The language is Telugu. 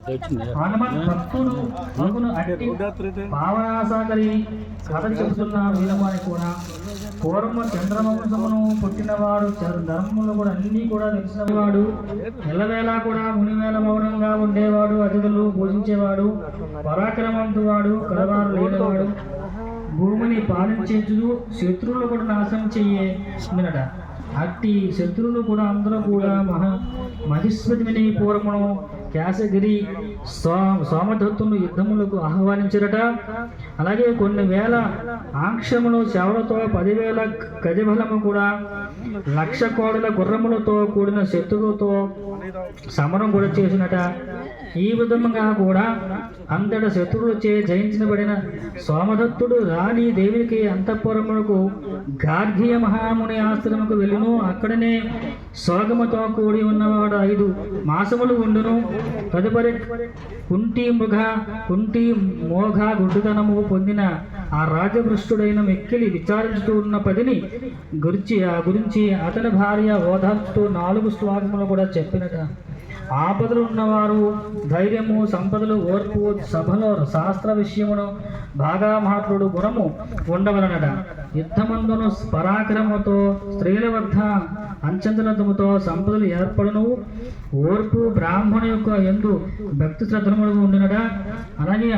హనుమత్ భక్తుడు మగును అట్టి భావనాసాగరి కథ చెబుతున్న వీరవాణి కూడా పూర్వ చంద్రవంశమును పుట్టినవాడు, ధర్మములు కూడా అన్ని కూడా తెలిసినవాడు, ఎల్లవేళ కూడా మునివేళ మౌనంగా ఉండేవాడు, అతిథులు పూజించేవాడు, పరాక్రమంతువాడు, కలవారు లేనివాడు, భూమిని పాలించేందుకు శత్రువులు కూడా నాశనం చెయ్యట. అట్టి శత్రువులు కూడా అందరూ కూడా మహిస్పతిని పూర్వమును కేశగిరి సోమదత్తును యుద్ధములకు ఆహ్వానించరట. అలాగే కొన్ని వేల ఆంక్షములు శవలతో 10,000 గజబలము కూడా 1,00,000 కోడల గుర్రములతో కూడిన శత్రువులతో సమరం కూడా చేసినట. ఈ విధముగా కూడా అంతట శత్రువులచే జయించబడిన సోమదత్తుడు రాణి దేవికి అంతఃపురములకు గార్ఘీయ మహాముని ఆశ్రమకు వెళ్ళును. అక్కడనే సోగముతో కూడి ఉన్నవాడు 5 మాసములు ఉండును. తదుపరి కుంటి మోఘ గుడ్డుతనము పొందిన ఆ రాజభృష్టుడైన మెక్కిలి విచారించుతూ ఉన్న పదిని గురించి అతని భార్య ఓదార్చుతూ 4 శ్లోకములు కూడా చెప్పినట. ఆపదలు ఉన్నవారు ధైర్యము, సంపదలు, ఓర్పు, సభలో శాస్త్ర విషయమును బాగా మాట్లాడు గుణము ఉండవలనట. యుద్ధమందును పరాక్రమముతో, స్త్రీల వద్ద అంచంతలతముతో సంపదలు ఏర్పడును. ఓర్పు, బ్రాహ్మణు యొక్క యందు భక్తి శ్రద్ధములు ఉండునట. అలాగే